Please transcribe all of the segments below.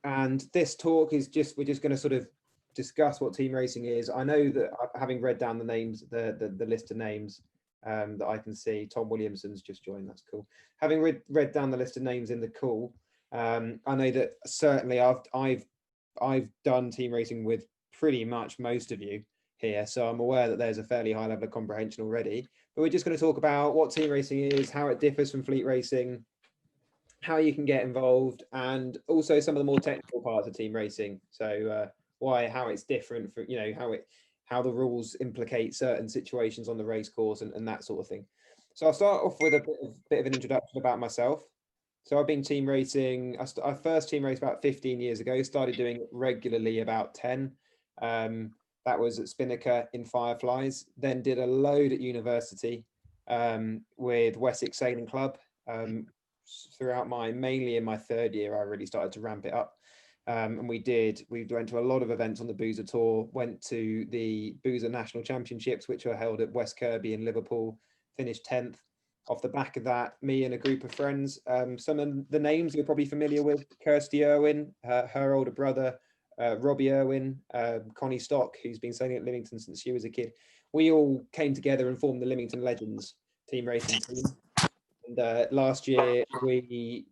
And this talk is we're just going to sort of discuss what team racing is. I know that having read down the names, the list of names that I can see, Tom Williamson's just joined. That's cool. Having read down the list of names in the call, I know that certainly I've done team racing with pretty much most of you here, so I'm aware that there's a fairly high level of comprehension already. But we're just going to talk about what team racing is, how it differs from fleet racing, how you can get involved, and also some of the more technical parts of team racing. So how it's different for, how the rules implicate certain situations on the race course and that sort of thing. So I'll start off with a bit of an introduction about myself. So I've been team racing. I first team raced about 15 years ago, started doing it regularly about 10. That was at Spinnaker in Fireflies, then did a load at university with Wessex Sailing Club. Throughout mainly in my third year, I really started to ramp it up. And we went to a lot of events on the Boozer Tour, went to the Boozer National Championships, which were held at West Kirby in Liverpool, finished 10th. Off the back of that, me and a group of friends, some of the names you're probably familiar with: Kirsty Irwin, her older brother, Robbie Irwin, Connie Stock, who's been sailing at Lymington since she was a kid. We all came together and formed the Lymington Legends team racing team. And last year we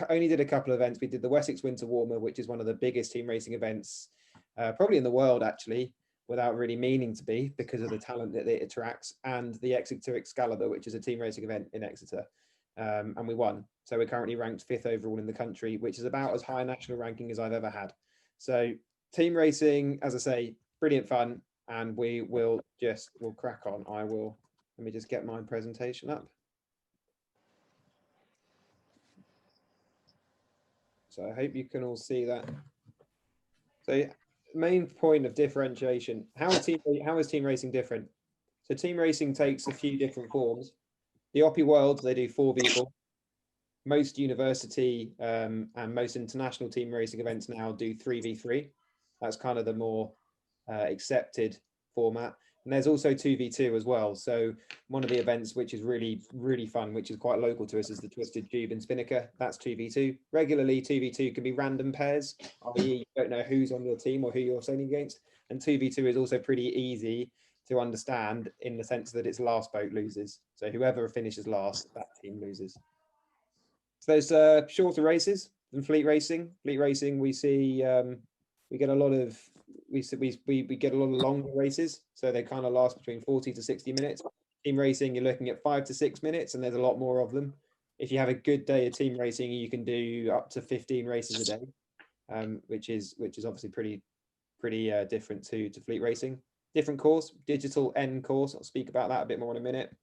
only did a couple of events. We did the Wessex Winter Warmer, which is one of the biggest team racing events probably in the world, actually, without really meaning to be, because of the talent that it attracts, and the Exeter Excalibur, which is a team racing event in Exeter. And we won. So we're currently ranked 5th overall in the country, which is about as high a national ranking as I've ever had. So team racing, as I say, brilliant fun, and we'll crack on. Let me just get my presentation up. So I hope you can all see that. So main point of differentiation, how is team racing different? So team racing takes a few different forms. The Oppie Worlds, they do 4v4. Most university and most international team racing events now do 3v3. That's kind of the more accepted format. And there's also 2v2 as well. So one of the events which is really, really fun, which is quite local to us, is the Twisted Tube in Spinnaker. That's 2v2. Regularly, 2v2 can be random pairs, i.e. you don't know who's on your team or who you're sailing against. And 2v2 is also pretty easy to understand in the sense that it's last boat loses. So whoever finishes last, that team loses. So there's shorter races than fleet racing. Fleet racing, we see we get a lot of longer races, so they kind of last between 40 to 60 minutes. Team racing, you're looking at 5 to 6 minutes, and there's a lot more of them. If you have a good day of team racing, you can do up to 15 races a day, which is obviously pretty different to fleet racing. Different course, digital N course. I'll speak about that a bit more in a minute.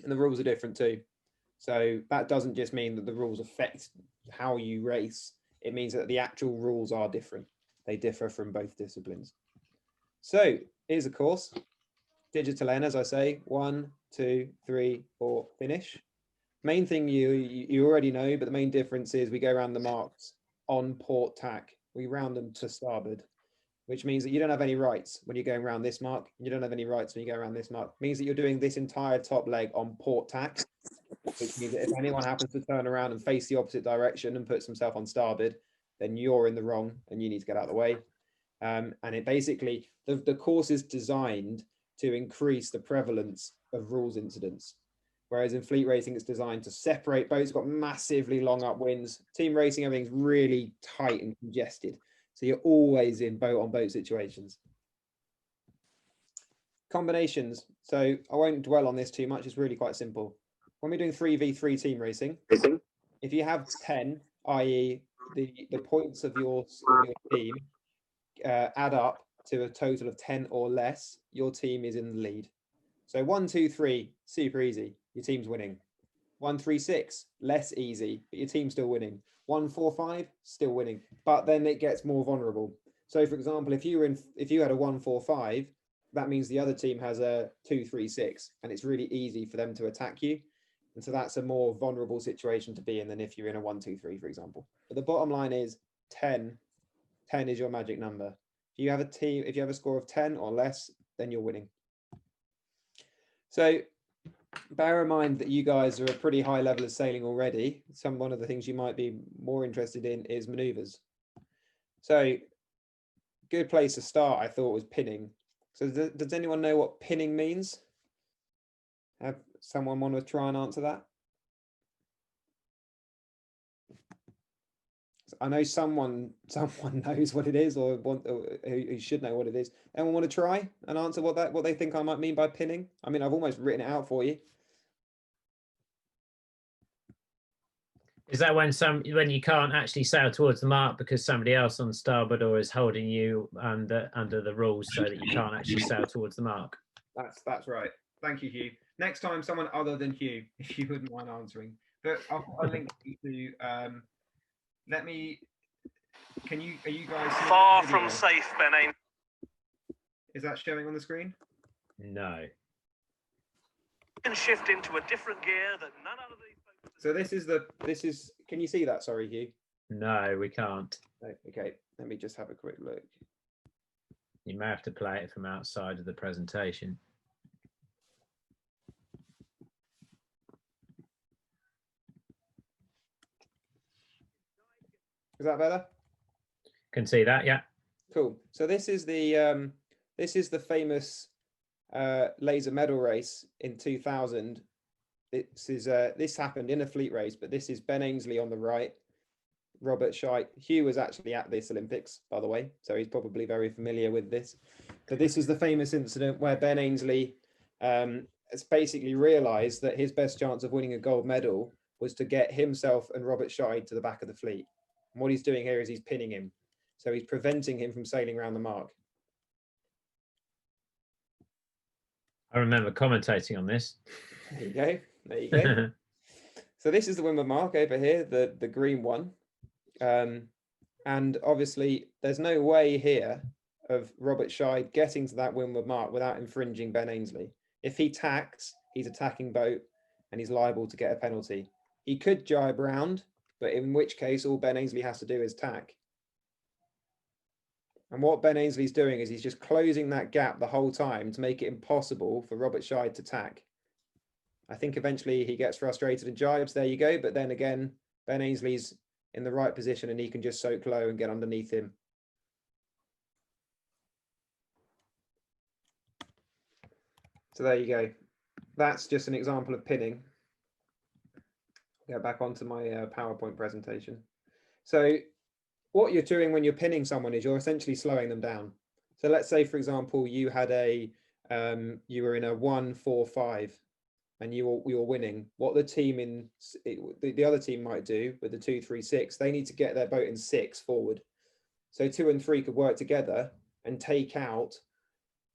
And the rules are different too. So that doesn't just mean that the rules affect how you race. It means that the actual rules are different. They differ from both disciplines. So here's a course. Digital N, as I say, 1, 2, 3, 4, finish. Main thing you already know, but the main difference is we go around the marks on port tack. We round them to starboard, which means that you don't have any rights when you're going around this mark. You don't have any rights when you go around this mark. It means that you're doing this entire top leg on port tack, which means that if anyone happens to turn around and face the opposite direction and puts himself on starboard, then you're in the wrong and you need to get out of the way. And it basically, the course is designed to increase the prevalence of rules incidents. Whereas in fleet racing, it's designed to separate boats. It's got massively long upwinds. Team racing, everything's really tight and congested. So you're always in boat-on-boat situations. Combinations. So I won't dwell on this too much. It's really quite simple. When we're doing 3v3 team racing, if you have 10, i.e. the points of your team add up to a total of 10 or less, your team is in the lead. So 1, 2, 3, super easy. Your team's winning. 1, 3, 6, less easy, but your team's still winning. 1, 4, 5, still winning. But then it gets more vulnerable. So for example, if you had a 1, 4, 5, that means the other team has a 2, 3, 6, and it's really easy for them to attack you. And so that's a more vulnerable situation to be in than if you're in a 1, 2, 3, for example. But the bottom line is 10. 10 is your magic number. If you have a score of 10 or less, then you're winning. So bear in mind that you guys are a pretty high level of sailing already. One of the things you might be more interested in is manoeuvres. So good place to start, I thought, was pinning. So does anyone know what pinning means? Have someone want to try and answer that? I know someone knows what it is, or who should know what it is. Anyone want to try and answer what they think I might mean by pinning? I mean, I've almost written it out for you. Is that when you can't actually sail towards the mark because somebody else on starboard or is holding you under the rules so that you can't actually sail towards the mark? That's right. Thank you, Hugh. Next time, someone other than Hugh, if you wouldn't mind answering. But I'll link you to. Let me. Are you guys far from safe, Ben? Is that showing on the screen? No. You can shift into a different gear that none of these. So this is. Can you see that? Sorry, Hugh. No, we can't. Okay, let me just have a quick look. You may have to play it from outside of the presentation. Is that better? Can see that, yeah. Cool. So this is the famous laser medal race in 2000. This happened in a fleet race, but this is Ben Ainslie on the right, Robert Scheidt. Hugh was actually at this Olympics, by the way, so he's probably very familiar with this. But this is the famous incident where Ben Ainslie has basically realised that his best chance of winning a gold medal was to get himself and Robert Scheidt to the back of the fleet. And what he's doing here is he's pinning him. So he's preventing him from sailing around the mark. I remember commentating on this. There you go. There you go. So this is the windward mark over here, the green one. And obviously there's no way here of Robert Scheidt getting to that windward mark without infringing Ben Ainslie. If he tacks, he's attacking boat and he's liable to get a penalty. He could jibe round, but in which case all Ben Ainslie has to do is tack. And what Ben Ainslie's doing is he's just closing that gap the whole time to make it impossible for Robert Scheidt to tack. I think eventually he gets frustrated and jibes, there you go. But then again, Ben Ainslie's in the right position and he can just soak low and get underneath him. So there you go. That's just an example of pinning. Get back onto my PowerPoint presentation. So what you're doing when you're pinning someone is you're essentially slowing them down. So let's say, for example, you had you were in a 1-4-5 and you were winning. What the team the other team might do with the 2-3-6, they need to get their boat in 6 forward. So 2 and 3 could work together and take out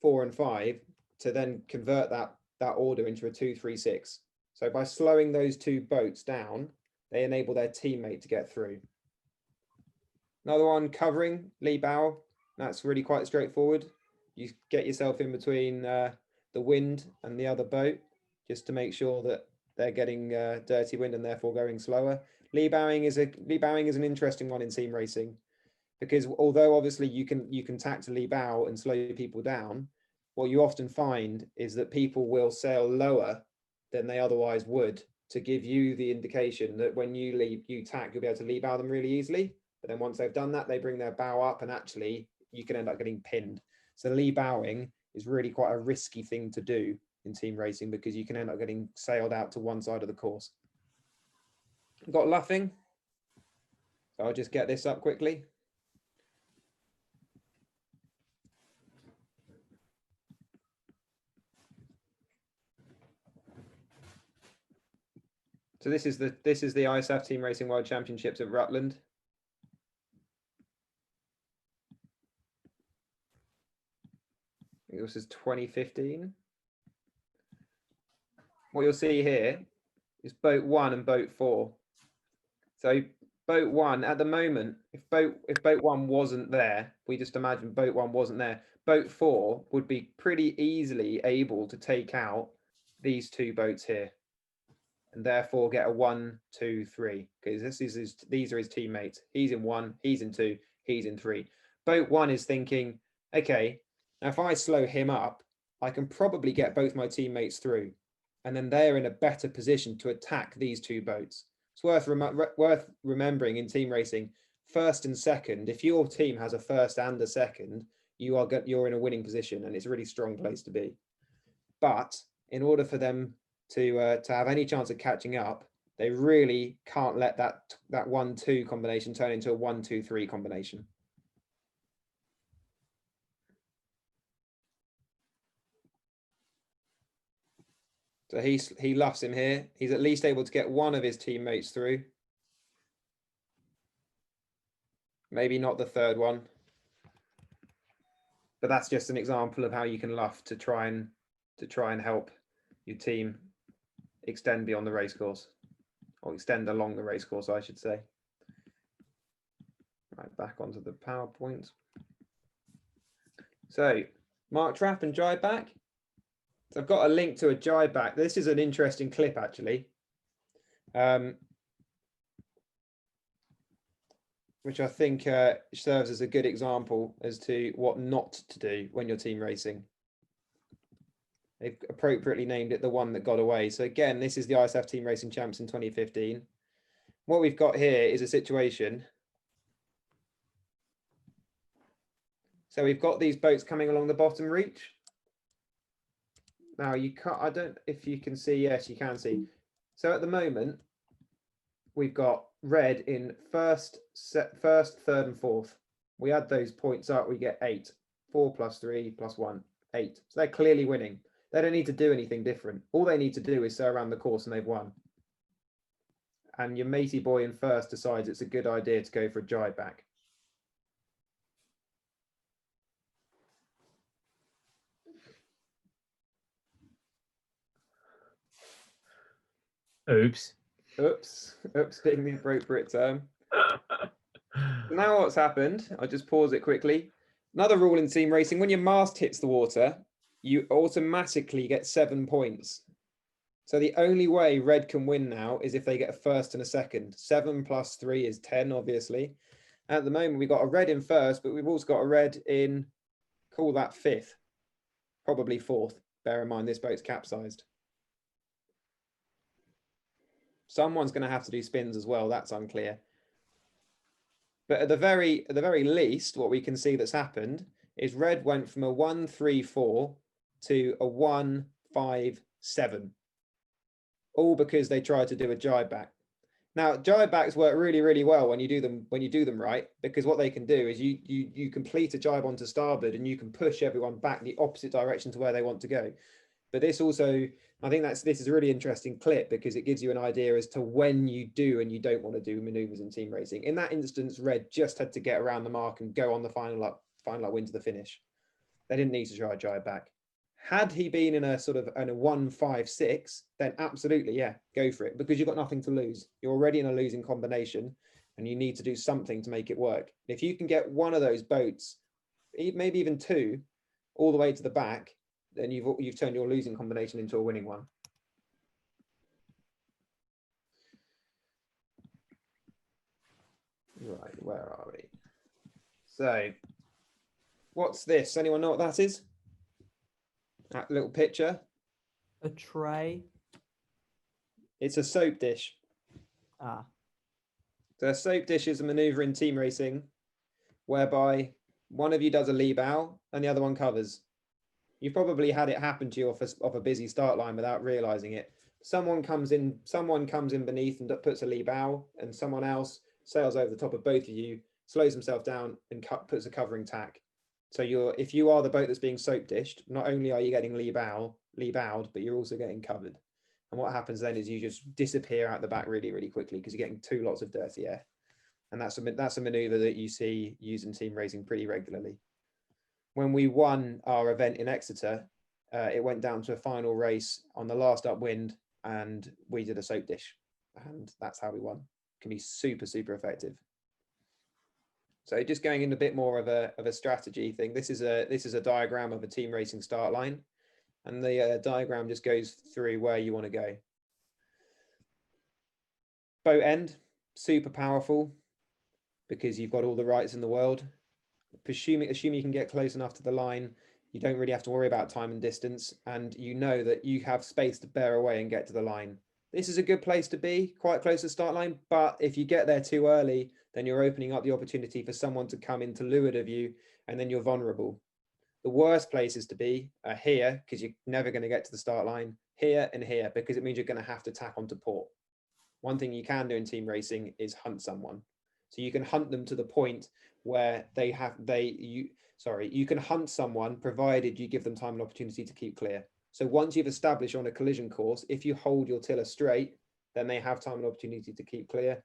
4 and 5 to then convert that order into a 2-3-6. So by slowing those 2 boats down, they enable their teammate to get through. Another one, covering, lee bow. That's really quite straightforward. You get yourself in between the wind and the other boat just to make sure that they're getting dirty wind and therefore going slower. Lee bowing is an interesting one in team racing, because although obviously you can tack to lee bow and slow people down, what you often find is that people will sail lower than they otherwise would to give you the indication that when you tack, you'll be able to lee bow them really easily. But then once they've done that, they bring their bow up and actually you can end up getting pinned. So lee bowing is really quite a risky thing to do in team racing because you can end up getting sailed out to one side of the course. Got luffing. So I'll just get this up quickly. So this is the ISAF Team Racing World Championships at Rutland. This is 2015. What you'll see here is boat 1 and boat 4. So boat 1 at the moment, if boat 1 wasn't there, we just imagine boat 1 wasn't there, boat 4 would be pretty easily able to take out these 2 boats here and therefore get a 1, 2, 3, because these are his teammates. He's in 1, he's in 2, he's in 3. Boat 1 is thinking, okay, now if I slow him up, I can probably get both my teammates through, and then they're in a better position to attack these 2 boats. It's worth remembering in team racing, first and second, if your team has a first and a second, you're in a winning position, and it's a really strong place to be. But in order for them to have any chance of catching up, they really can't let that 1-2 combination turn into a 1-2-3 combination. So he luffs him here. He's at least able to get one of his teammates through. Maybe not the third one. But that's just an example of how you can luff to try and help your team extend beyond the racecourse, or extend along the racecourse, I should say. Right, back onto the PowerPoint. So Mark Trap and jibe back. So I've got a link to a jibe back. This is an interesting clip, actually, which I think serves as a good example as to what not to do when you're team racing. They've appropriately named it the one that got away. So again, this is the ISF Team Racing Champs in 2015. What we've got here is a situation. So we've got these boats coming along the bottom reach. Now you can't, I don't, if you can see, yes, you can see. So at the moment, we've got red in first, third and fourth. We add those points up, we get 8. 4 + 3 + 1, 8. So they're clearly winning. They don't need to do anything different. All they need to do is sail around the course and they've won. And your matey boy in first decides it's a good idea to go for a jibe back. Oops. Oops being the appropriate term. Now what's happened, I'll just pause it quickly. Another rule in team racing, when your mast hits the water, you automatically get 7 points. So the only way red can win now is if they get a first and a second. 7 + 3 is 10, obviously. At the moment, we've got a red in first, but we've also got a red in, call that fifth, probably fourth. Bear in mind, this boat's capsized. Someone's going to have to do spins as well. That's unclear. But at the very least, what we can see that's happened is red went from a 1-3-4 to a 1-5-7, all because they tried to do a jibe back. Now, jibe backs work really, really well when you do them right, because what they can do is you complete a jibe onto starboard and you can push everyone back the opposite direction to where they want to go. But this also, I think this is a really interesting clip because it gives you an idea as to when you do and you don't want to do maneuvers in team racing. In that instance, red just had to get around the mark and go on the final win to the finish. They didn't need to try a jibe back. Had he been in a sort of a 1-5-6, then absolutely, yeah, go for it, because you've got nothing to lose. You're already in a losing combination and you need to do something to make it work. If you can get one of those boats, maybe even 2, all the way to the back, then you've turned your losing combination into a winning one. Right, where are we? So, what's this? Anyone know what that is? That little picture? A tray. It's a soap dish. Ah. So a soap dish is a maneuver in team racing whereby one of you does a lee bow and the other one covers. You've probably had it happen to you off a busy start line without realizing it. Someone comes in beneath and puts a lee bow, and someone else sails over the top of both of you, slows himself down and puts a covering tack. So if you are the boat that's being soap dished, not only are you getting lee bowed, but you're also getting covered. And what happens then is you just disappear out the back really, really quickly because you're getting 2 lots of dirty air. And that's a maneuver that you see used in team racing pretty regularly. When we won our event in Exeter, it went down to a final race on the last upwind and we did a soap dish. And that's how we won. It can be super, super effective. So just going in a bit more of a strategy thing. This is a diagram of a team racing start line. And the diagram just goes through where you want to go. Boat end, super powerful because you've got all the rights in the world. Assuming you can get close enough to the line, you don't really have to worry about time and distance, and you know that you have space to bear away and get to the line. This is a good place to be, quite close to the start line, but if you get there too early, then you're opening up the opportunity for someone to come into leeward of you, and then you're vulnerable. The worst places to be are here, because you're never going to get to the start line, here and here, because it means you're going to have to tack onto port. One thing you can do in team racing is hunt someone. So you can hunt them to the point where you can hunt someone provided you give them time and opportunity to keep clear. So once you've established on a collision course, if you hold your tiller straight, then they have time and opportunity to keep clear.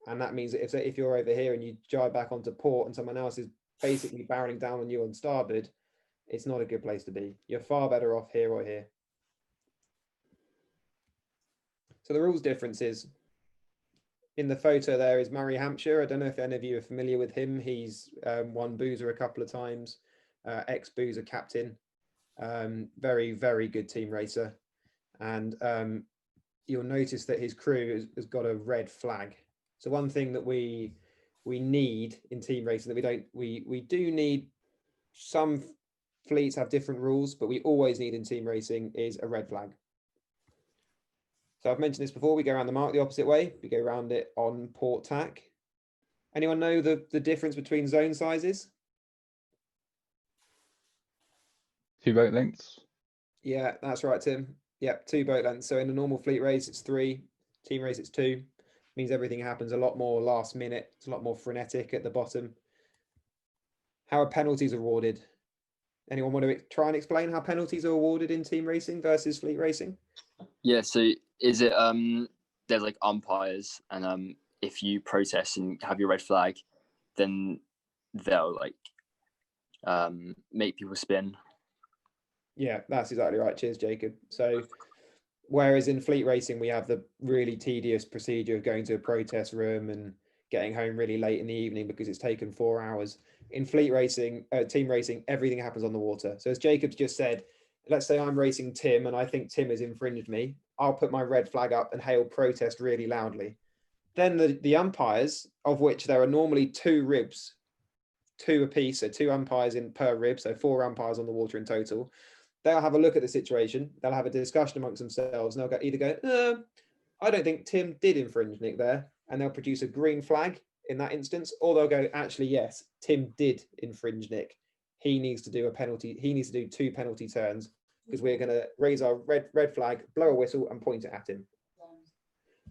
And that means that if you're over here and you drive back onto port and someone else is basically barreling down on you on starboard, it's not a good place to be. You're far better off here or here. So the rules differences. In the photo there is Murray Hampshire. I don't know if any of you are familiar with him. He's won Boozer a couple of times, ex-Boozer captain. Very, very good team racer. And you'll notice that his crew has got a red flag. So one thing that we need in team racing that we do need, some fleets have different rules, but we always need in team racing is a red flag. So I've mentioned this before, we go around the mark the opposite way. We go around it on port tack. Anyone know the difference between zone sizes? 2 boat lengths. Yeah, that's right, Tim. Yep, 2 boat lengths. So in a normal fleet race, it's 3. Team race, it's 2. Means everything happens a lot more last minute. It's a lot more frenetic at the bottom. How are penalties awarded? Anyone want to try and explain how penalties are awarded in team racing versus fleet racing? Yeah, so is it there's like umpires, and if you protest and have your red flag, then they'll like make people spin. Yeah, that's exactly right. Cheers, Jacob. So whereas in fleet racing, we have the really tedious procedure of going to a protest room and getting home really late in the evening because it's taken 4 hours. In fleet racing, team racing, everything happens on the water. So as Jacob's just said, let's say I'm racing Tim and I think Tim has infringed me. I'll put my red flag up and hail protest really loudly. Then the umpires, of which there are normally 2 ribs, 2 apiece, so 2 umpires per rib, so 4 umpires on the water in total. They'll have a look at the situation. They'll have a discussion amongst themselves, and they'll either go, I don't think Tim did infringe Nick there, and they'll produce a green flag in that instance, or they'll go, actually, yes, Tim did infringe Nick. He needs to do a penalty. He needs to do 2 penalty turns because we're going to raise our red flag, blow a whistle, and point it at him.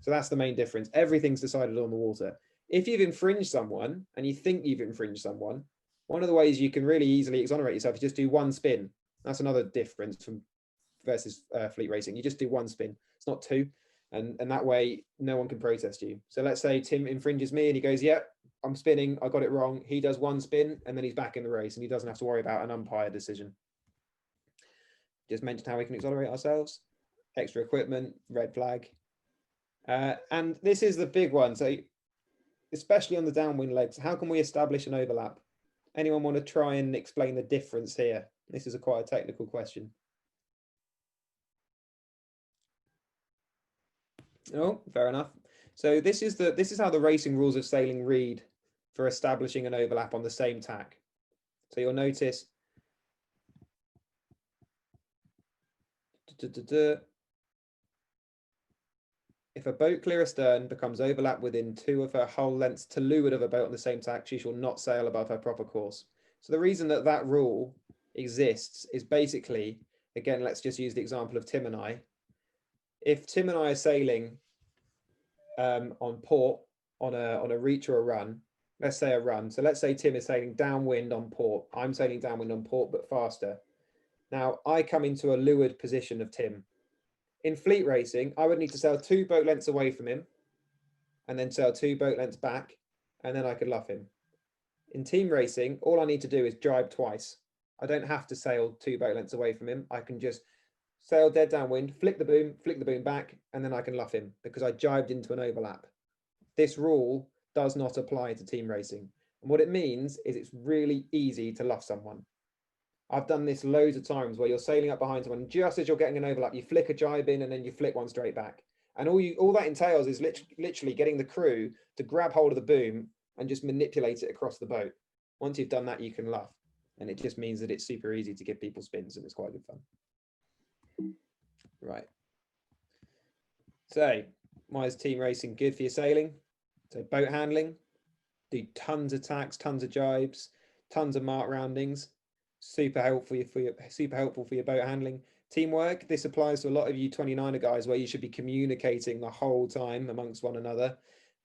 So that's the main difference. Everything's decided on the water. If you've infringed someone and you think you've infringed someone, one of the ways you can really easily exonerate yourself is just do 1 spin. That's another difference from versus fleet racing. You just do 1 spin. It's not 2. And that way, no one can protest you. So let's say Tim infringes me and he goes, yeah, I'm spinning. I got it wrong. He does 1 spin and then he's back in the race and he doesn't have to worry about an umpire decision. Just mentioned how we can exonerate ourselves. Extra equipment, red flag. And this is the big one. So especially on the downwind legs, how can we establish an overlap? Anyone want to try and explain the difference here? This is quite a technical question. Oh, fair enough. So this is how the racing rules of sailing read for establishing an overlap on the same tack. So you'll notice if a boat clear astern becomes overlapped within 2 of her hull lengths to leeward of a boat on the same tack, she shall not sail above her proper course. So the reason that rule exists is basically, again, let's just use the example of Tim and I. If Tim and I are sailing on port on a reach or a run, let's say a run. So let's say Tim is sailing downwind on port. I'm sailing downwind on port, but faster. Now I come into a leeward position of Tim. In fleet racing, I would need to sail 2 boat lengths away from him and then sail 2 boat lengths back, and then I could luff him. In team racing, all I need to do is jibe twice. I don't have to sail 2 boat lengths away from him. I can just sail dead downwind, flick the boom back, and then I can luff him because I jibed into an overlap. This rule does not apply to team racing. And what it means is it's really easy to luff someone. I've done this loads of times where you're sailing up behind someone, and just as you're getting an overlap, you flick a jibe in and then you flick one straight back. And all that entails is literally getting the crew to grab hold of the boom and just manipulate it across the boat. Once you've done that, you can luff. And it just means that it's super easy to give people spins and it's quite good fun. Right. So, why is team racing good for your sailing? So boat handling, do tons of tacks, tons of jibes, tons of mark roundings. Super helpful for your boat handling. Teamwork, this applies to a lot of you 29er guys where you should be communicating the whole time amongst one another.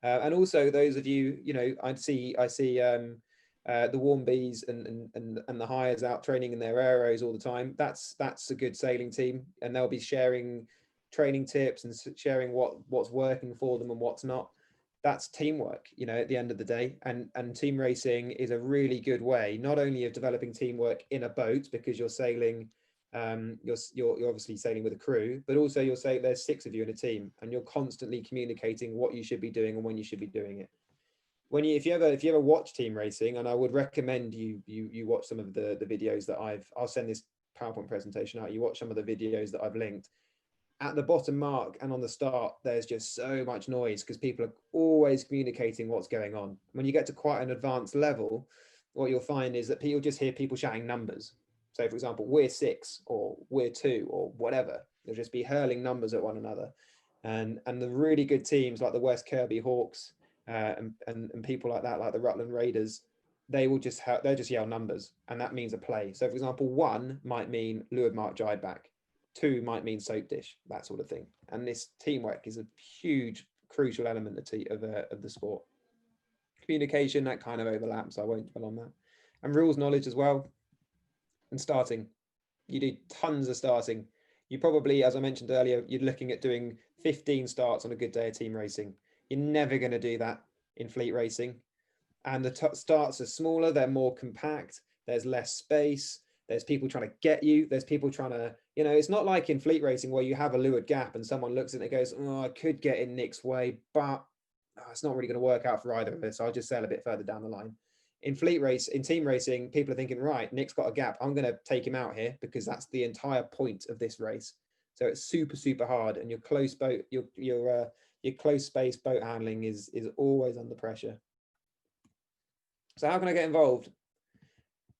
And also those of you, you know, I see the warm bees and the hires out training in their aeros all the time. That's a good sailing team, and they'll be sharing training tips and sharing what's working for them and what's not. That's teamwork, you know, at the end of the day. And team racing is a really good way, not only of developing teamwork in a boat, because you're sailing, you're obviously sailing with a crew, but also you'll say there's 6 of you in a team, and you're constantly communicating what you should be doing and when you should be doing it. If you ever watch team racing, and I would recommend you watch some of the videos that I'll send this PowerPoint presentation out. You watch some of the videos that I've linked. At the bottom mark and on the start, there's just so much noise because people are always communicating what's going on. When you get to quite an advanced level, what you'll find is that you'll just hear people shouting numbers. So, for example, we're 6 or we're 2 or whatever. They'll just be hurling numbers at one another. And the really good teams like the West Kirby Hawks and people like that, like the Rutland Raiders, they'll just yell numbers, and that means a play. So, for example, 1 might mean leeward mark jibe back. 2 might mean soap dish, that sort of thing. And this teamwork is a huge, crucial element of the sport. Communication, that kind of overlaps. I won't dwell on that. And rules knowledge as well. And starting, you do tons of starting. You probably, as I mentioned earlier, you're looking at doing 15 starts on a good day of team racing. You're never going to do that in fleet racing. And the starts are smaller, they're more compact, there's less space. There's people trying to get you. There's people trying to, you know, it's not like in fleet racing where you have a leeward gap and someone looks at it and goes, oh, I could get in Nick's way, but it's not really going to work out for either of us. So I'll just sail a bit further down the line. In team racing, people are thinking, right, Nick's got a gap. I'm going to take him out here because that's the entire point of this race. So it's super, super hard. And your close boat, your close space boat handling is always under pressure. So how can I get involved?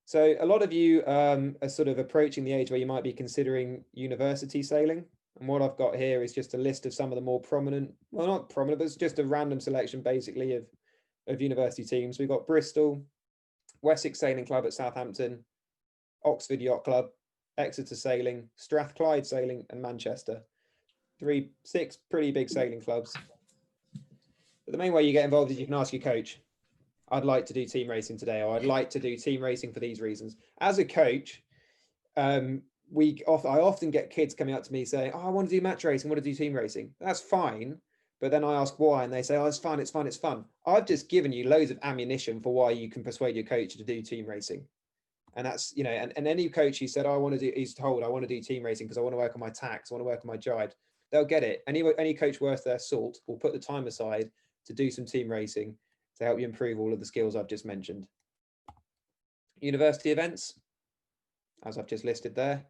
So a lot of you are sort of approaching the age where you might be considering university sailing. And what I've got here is just a list of some of the more prominent, well, not prominent, but it's just a random selection basically of university teams. We've got Bristol, Wessex Sailing Club at Southampton, Oxford Yacht Club, Exeter Sailing, Strathclyde Sailing, and Manchester. 6 pretty big sailing clubs. But the main way you get involved is you can ask your coach. I'd like to do team racing today, or I'd like to do team racing for these reasons. As a coach, I often get kids coming up to me saying, oh, I want to do match racing, I want to do team racing. That's fine. But then I ask why, and they say, oh, it's fun, it's fun, it's fun. I've just given you loads of ammunition for why you can persuade your coach to do team racing. And that's, you know, and any coach who said, oh, he's told I want to do team racing because I want to work on my tacks, I want to work on my jibe, they'll get it. Any coach worth their salt will put the time aside to do some team racing to help you improve all of the skills I've just mentioned. University events, as I've just listed there.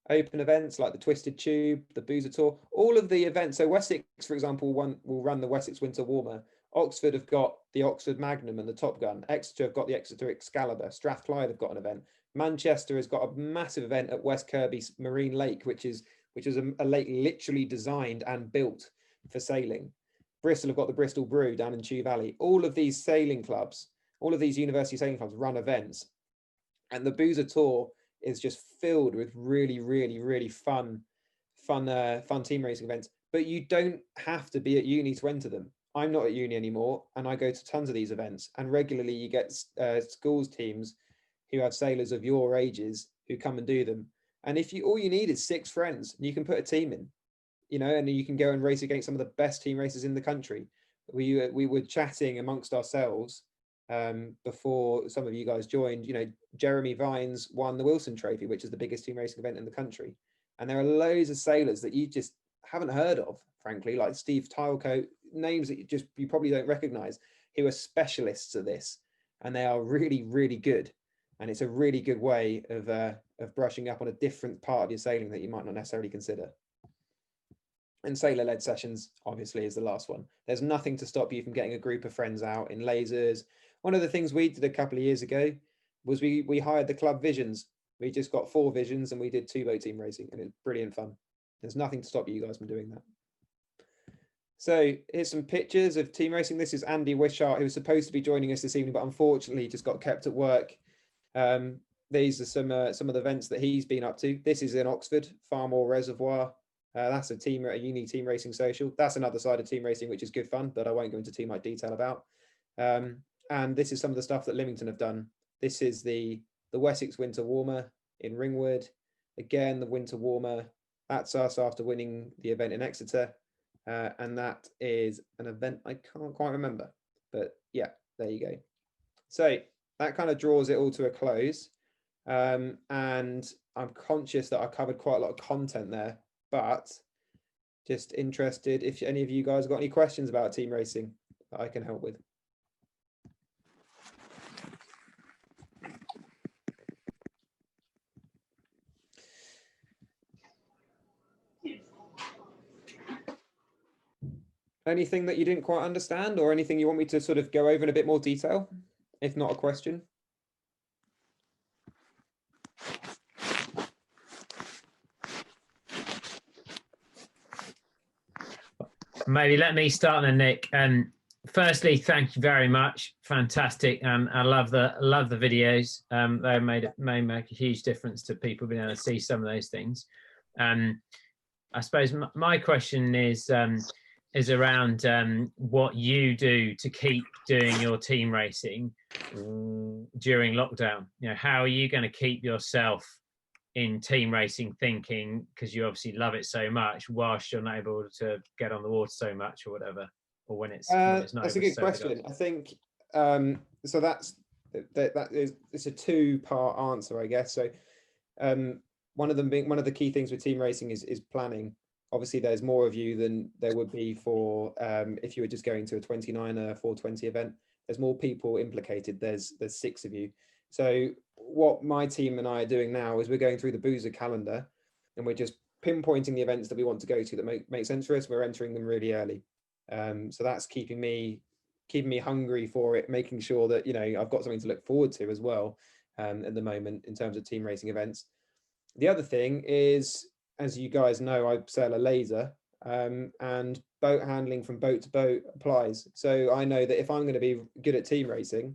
Open events like the Twisted Tube, the Boozer Tour, all of the events. So Wessex, for example, will run the Wessex Winter Warmer. Oxford have got the Oxford Magnum and the Top Gun. Exeter have got the Exeter Excalibur. Strathclyde have got an event. Manchester has got a massive event at West Kirby Marine Lake, which is a lake literally designed and built for sailing. Bristol have got the Bristol Brew down in Chew Valley. All of these sailing clubs, all of these university sailing clubs run events. And the Boozer Tour is just filled with really, really, really fun team racing events. But you don't have to be at uni to enter them. I'm not at uni anymore, and I go to tons of these events. And regularly you get schools teams who have sailors of your ages who come and do them. And all you need is 6 friends, and you can put a team in. You know, and you can go and race against some of the best team races in the country. We were chatting amongst ourselves before some of you guys joined. You know, Jeremy Vines won the Wilson Trophy, which is the biggest team racing event in the country. And there are loads of sailors that you just haven't heard of, frankly, like Steve Tilecoat, names that you probably don't recognize, who are specialists at this, and they are really, really good. And it's a really good way of brushing up on a different part of your sailing that you might not necessarily consider. And sailor-led sessions, obviously, is the last one. There's nothing to stop you from getting a group of friends out in lasers. One of the things we did a couple of years ago was we hired the club Visions. We just got 4 Visions and we did 2 boat team racing, and it's brilliant fun. There's nothing to stop you guys from doing that. So here's some pictures of team racing. This is Andy Wishart, who was supposed to be joining us this evening, but unfortunately just got kept at work. These are some of the events that he's been up to. This is in Oxford, Farmore Reservoir. That's a uni team racing social. That's another side of team racing, which is good fun, but I won't go into too much detail about. And this is some of the stuff that Lymington have done. This is the Wessex Winter Warmer in Ringwood. Again, the Winter Warmer. That's us after winning the event in Exeter. And that is an event I can't quite remember. But yeah, there you go. So that kind of draws it all to a close. And I'm conscious that I covered quite a lot of content there, but just interested if any of you guys have got any questions about team racing that I can help with. Anything that you didn't quite understand, or anything you want me to sort of go over in a bit more detail, if not a question? Maybe let me start then, Nick. Firstly, thank you very much. Fantastic, and I love the videos. They may make a huge difference to people being able to see some of those things. I suppose my question is around what you do to keep doing your team racing during lockdown. You know, how are you going to keep yourself in team racing thinking, because you obviously love it so much, whilst you're not able to get on the water so much or whatever, or when it's not. That's a good question. I think so. It's a two-part answer, I guess. So one of the key things with team racing is planning. Obviously, there's more of you than there would be for if you were just going to a 29er 420 event. There's more people implicated. There's 6 of you. So what my team and I are doing now is we're going through the Boozer calendar, and we're just pinpointing the events that we want to go to that make sense for us. We're entering them really early. So that's keeping me hungry for it, making sure that, you know, I've got something to look forward to as well at the moment in terms of team racing events. The other thing is, as you guys know, I sail a laser, and boat handling from boat to boat applies. So I know that if I'm going to be good at team racing,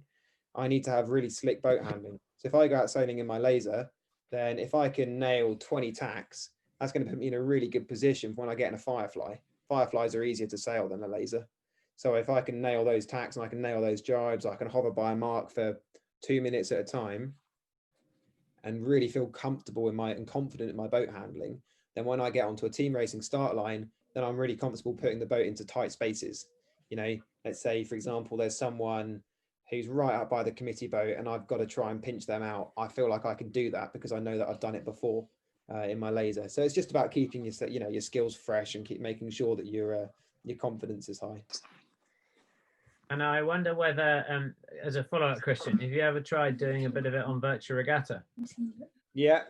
I need to have really slick boat handling. So if I go out sailing in my laser, then if I can nail 20 tacks, that's going to put me in a really good position for when I get in a Firefly. Fireflies are easier to sail than a laser. So if I can nail those tacks and I can nail those jibes, I can hover by a mark for 2 minutes at a time and really feel comfortable and confident in my boat handling, then when I get onto a team racing start line, then I'm really comfortable putting the boat into tight spaces. You know, let's say, for example, there's someone who's right up by the committee boat and I've got to try and pinch them out. I feel like I can do that because I know that I've done it before in my laser. So it's just about keeping your skills fresh and keep making sure that your confidence is high. And I wonder whether, as a follow-up question, have you ever tried doing a bit of it on Virtual Regatta? Yeah.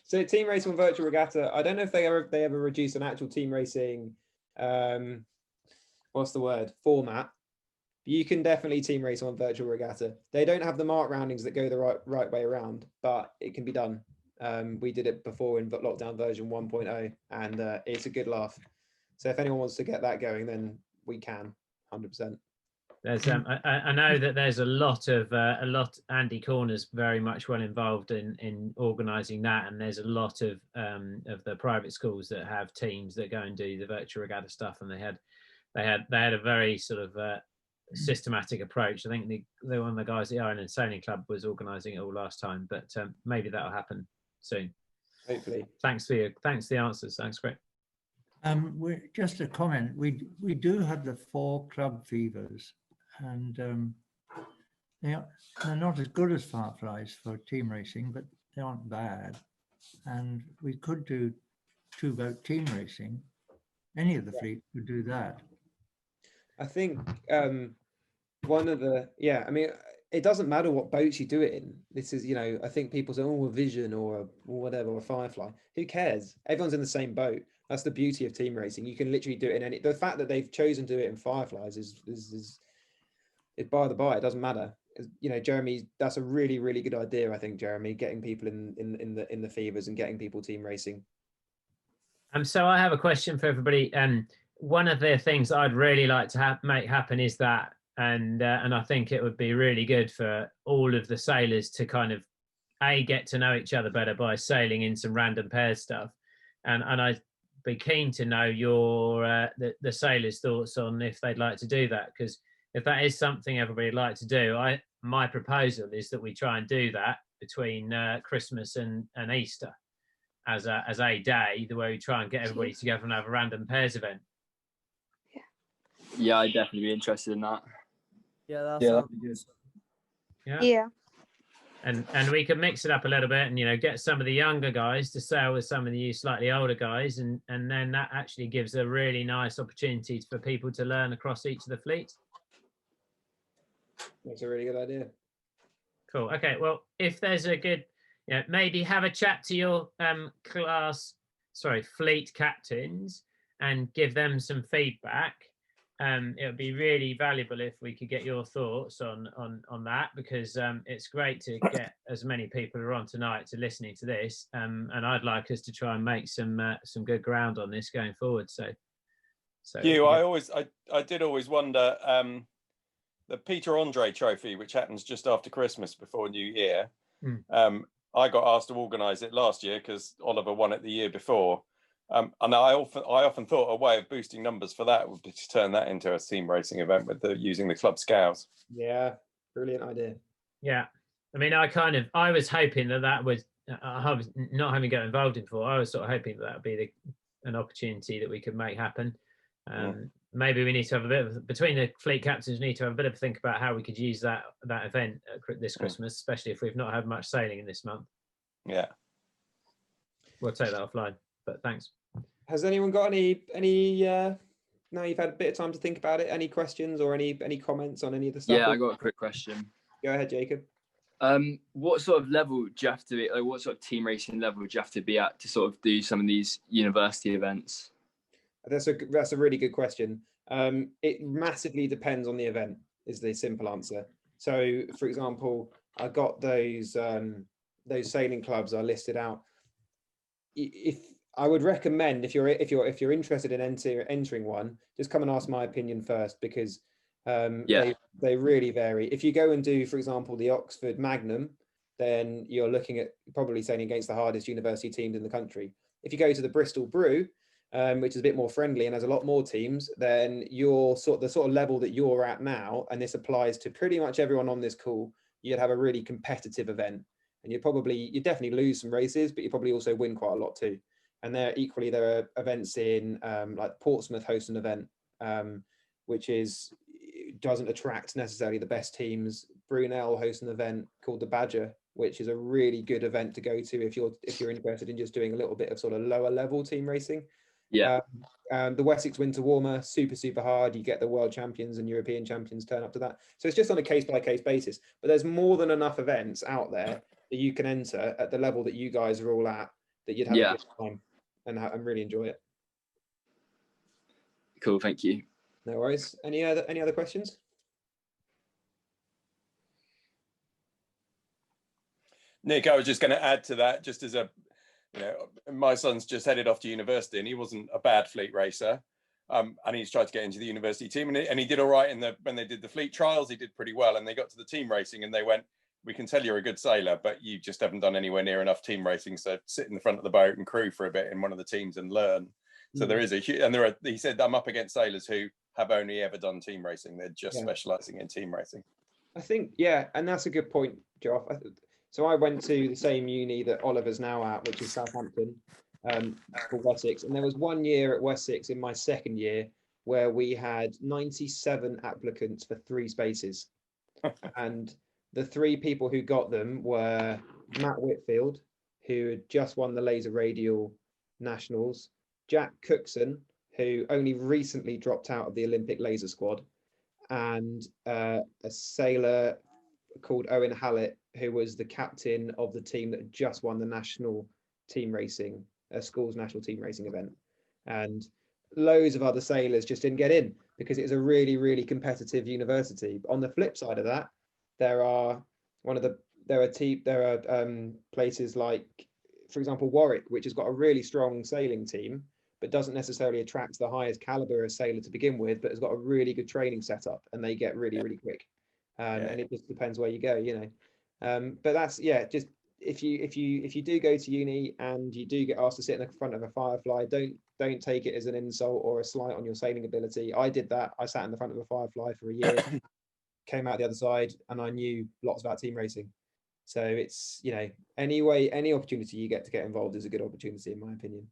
So team racing on Virtual Regatta, I don't know if they ever reduced an actual team racing format. You can definitely team race on Virtual Regatta. They don't have the mark roundings that go the right way around, but it can be done. We did it before in lockdown version 1.0, and it's a good laugh. So if anyone wants to get that going, then we can 100%. There's I know that there's a lot Andy Corner's very much well involved in organising that, and there's a lot of the private schools that have teams that go and do the Virtual Regatta stuff, and they had a very sort of systematic approach. I think one of the guys at the Ireland Sailing Club was organising it all last time, but maybe that'll happen soon. Hopefully. Thanks for the answers. Thanks, great. Just a comment. We do have the 4 club fevers, and they're not as good as Fireflies for team racing, but they aren't bad. And we could do 2-boat team racing. Any of the fleet could do that. I think it doesn't matter what boats you do it in. This is, I think people say, a Vision or whatever, or a Firefly. Who cares? Everyone's in the same boat. That's the beauty of team racing. You can literally do it in any. The fact that they've chosen to do it in Fireflies is by the by. It doesn't matter. Jeremy, that's a really, really good idea. I think, Jeremy, getting people in the fevers and getting people team racing. So I have a question for everybody. one of the things I'd really like to make happen is that, and I think it would be really good for all of the sailors to kind of get to know each other better by sailing in some random pairs stuff, and I'd be keen to know your the sailors' thoughts on if they'd like to do that, because if that is something everybody'd like to do, my proposal is that we try and do that between Christmas and Easter as a day, the way we try and get everybody together and have a random pairs event. Yeah, I'd definitely be interested in that. Yeah, that Yeah, sounds that'd be good. Yeah. And we can mix it up a little bit and, get some of the younger guys to sail with some of the slightly older guys. And then that actually gives a really nice opportunity for people to learn across each of the fleets. That's a really good idea. Cool. Okay. Well, if there's a good, maybe have a chat to your fleet captains and give them some feedback. It would be really valuable if we could get your thoughts on that, because it's great to get as many people who are on tonight to listening to this, and I'd like us to try and make some good ground on this going forward. So Hugh, I did always wonder, the Peter Andre Trophy, which happens just after Christmas before New Year. I got asked to organise it last year because Oliver won it the year before. And I often thought a way of boosting numbers for that would be to turn that into a team racing event with using the club scouts. Yeah, brilliant idea. Yeah, I mean, I was hoping that was, I was not having got involved in before. I was sort of hoping that would be an opportunity that we could make happen. Maybe we need to have a bit of, between the fleet captains, we need to have a bit of a think about how we could use that event this Christmas, especially if we've not had much sailing in this month. Yeah, we'll take that offline. But thanks. Has anyone got any? Now you've had a bit of time to think about it. Any questions or any comments on any of the stuff? Yeah, I got a quick question. Go ahead, Jacob. What sort of level do you have to be? Like, what sort of team racing level do you have to be at to sort of do some of these university events? That's a really good question. It massively depends on the event, is the simple answer. So, for example, I got those sailing clubs are listed out. If I would recommend, if you're interested in entering one, just come and ask my opinion first, because they really vary. If you go and do, for example, the Oxford Magnum, then you're looking at probably sailing against the hardest university teams in the country. If you go to the Bristol Brew, which is a bit more friendly and has a lot more teams, then the sort of level that you're at now, and this applies to pretty much everyone on this call, you'd have a really competitive event. And you definitely lose some races, but you probably also win quite a lot too. And there are events in like Portsmouth hosts an event, which doesn't attract necessarily the best teams. Brunel hosts an event called the Badger, which is a really good event to go to if you're interested in just doing a little bit of sort of lower level team racing. Yeah. The Wessex Winter Warmer, super hard. You get the world champions and European champions turn up to that. So it's just on a case by case basis. But there's more than enough events out there that you can enter at the level that you guys are all at, that you'd have a good time and really enjoy it. Cool, thank you. No worries. Any other questions? Nick, I was just going to add to that, just as my son's just headed off to university, and he wasn't a bad fleet racer, and he's tried to get into the university team, and he did all right when they did the fleet trials. He did pretty well, and they got to the team racing, and they went, "We can tell you're a good sailor, but you just haven't done anywhere near enough team racing. So sit in the front of the boat and crew for a bit in one of the teams and learn." So there is he said, "I'm up against sailors who have only ever done team racing. They're just specializing in team racing." I think, and that's a good point, Geoff. So I went to the same uni that Oliver's now at, which is Southampton, called Wessex. And there was 1 year at Wessex in my second year where we had 97 applicants for 3 spaces. And the 3 people who got them were Matt Whitfield, who had just won the Laser Radial Nationals, Jack Cookson, who only recently dropped out of the Olympic Laser Squad, and a sailor called Owen Hallett, who was the captain of the team that just won the national team racing, school's national team racing event. And loads of other sailors just didn't get in because it was a really, really competitive university. On the flip side of that, there are places like, for example, Warwick, which has got a really strong sailing team, but doesn't necessarily attract the highest caliber of sailor to begin with, but has got a really good training setup, and they get really, really quick. And it just depends where you go, you know. But that's, yeah, just if you do go to uni and you do get asked to sit in the front of a Firefly, don't take it as an insult or a slight on your sailing ability. I did that. I sat in the front of a Firefly for a year, came out the other side, and I knew lots about team racing. So it's, you know, any opportunity you get to get involved is a good opportunity, in my opinion.